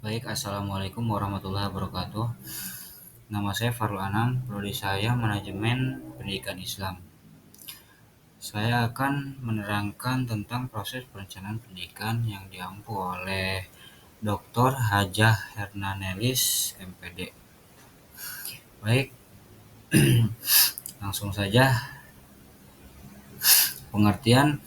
Baik, Assalamualaikum warahmatullahi wabarakatuh. Nama saya Farul Anam, prodi saya Manajemen Pendidikan Islam. Saya akan menerangkan tentang proses perencanaan pendidikan yang diampu oleh Dr. Hajah Hernanelis, MPD. Baik, langsung saja. Pengertian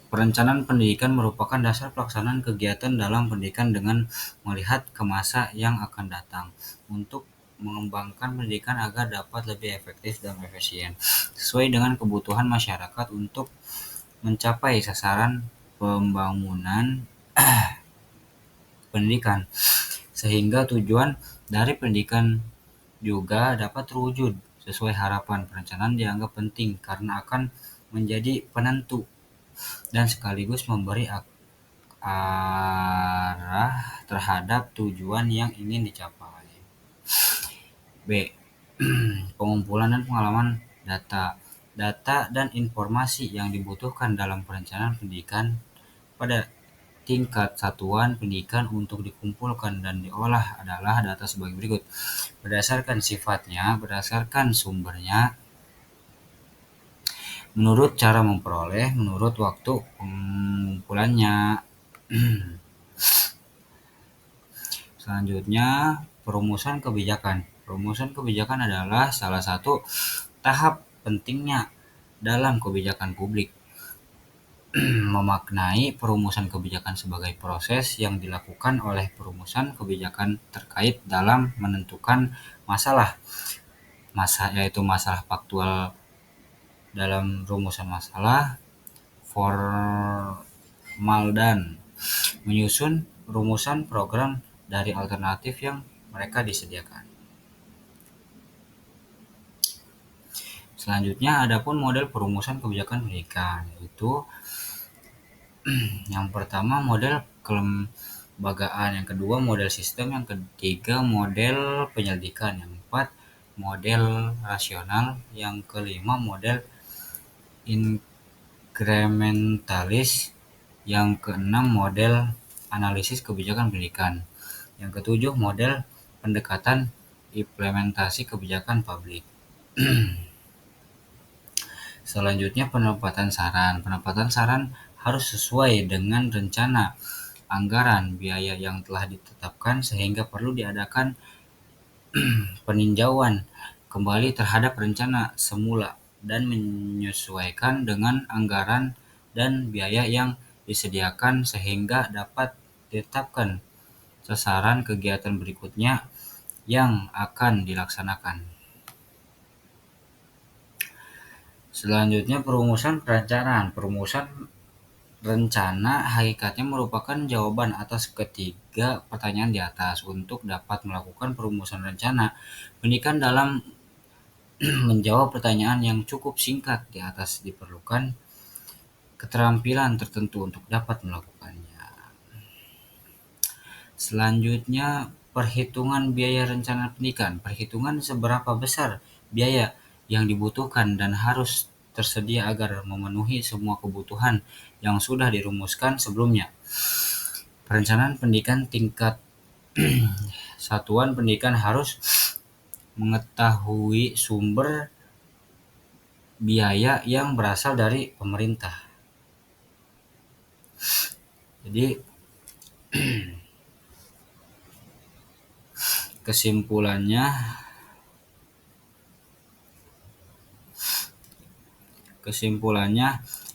perencanaan pendidikan merupakan dasar pelaksanaan kegiatan dalam pendidikan dengan melihat ke masa yang akan datang untuk mengembangkan pendidikan agar dapat lebih efektif dan efisien sesuai dengan kebutuhan masyarakat untuk mencapai sasaran pembangunan pendidikan, sehingga tujuan dari pendidikan juga dapat terwujud sesuai harapan. Perencanaan dianggap penting karena akan menjadi penentu dan sekaligus memberi arah terhadap tujuan yang ingin dicapai. B. Pengumpulan dan pengalaman data. Data dan informasi yang dibutuhkan dalam perencanaan pendidikan pada tingkat satuan pendidikan untuk dikumpulkan dan diolah adalah data sebagai berikut. Berdasarkan sifatnya, berdasarkan sumbernya, menurut cara memperoleh, menurut waktu pengumpulannya. Selanjutnya, perumusan kebijakan. Perumusan kebijakan adalah salah satu tahap pentingnya dalam kebijakan publik. Memaknai perumusan kebijakan sebagai proses yang dilakukan oleh perumusan kebijakan terkait dalam menentukan masalah, yaitu masalah faktual dalam rumusan masalah, formal, dan menyusun rumusan program dari alternatif yang mereka disediakan. Selanjutnya, adapun model perumusan kebijakan pendidikan, yaitu yang pertama model kelembagaan, yang kedua model sistem, yang ketiga model penyelidikan, yang keempat model rasional, yang kelima model inkrementalis, yang keenam model analisis kebijakan pendidikan, yang ketujuh model pendekatan implementasi kebijakan publik. Selanjutnya penempatan saran. Penempatan saran harus sesuai dengan rencana anggaran biaya yang telah ditetapkan sehingga perlu diadakan peninjauan kembali terhadap rencana semula dan menyesuaikan dengan anggaran dan biaya yang disediakan sehingga dapat ditetapkan sasaran kegiatan berikutnya yang akan dilaksanakan. Selanjutnya perumusan perencanaan. Perumusan rencana hakikatnya merupakan jawaban atas ketiga pertanyaan di atas. Untuk dapat melakukan perumusan rencana pendidikan dalam menjawab pertanyaan yang cukup singkat di atas diperlukan keterampilan tertentu untuk dapat melakukannya. Selanjutnya perhitungan biaya rencana pendidikan. Perhitungan seberapa besar biaya yang dibutuhkan dan harus tersedia agar memenuhi semua kebutuhan yang sudah dirumuskan sebelumnya. Perencanaan pendidikan tingkat satuan pendidikan harus mengetahui sumber biaya yang berasal dari pemerintah. Jadi kesimpulannya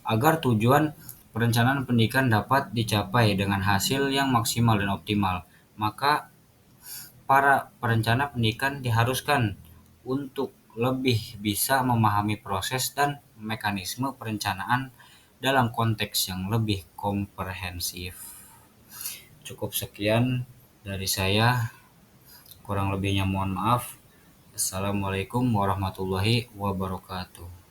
agar tujuan perencanaan pendidikan dapat dicapai dengan hasil yang maksimal dan optimal, maka para perencana pendidikan diharuskan untuk lebih bisa memahami proses dan mekanisme perencanaan dalam konteks yang lebih komprehensif. Cukup sekian dari saya, kurang lebihnya mohon maaf. Assalamualaikum warahmatullahi wabarakatuh.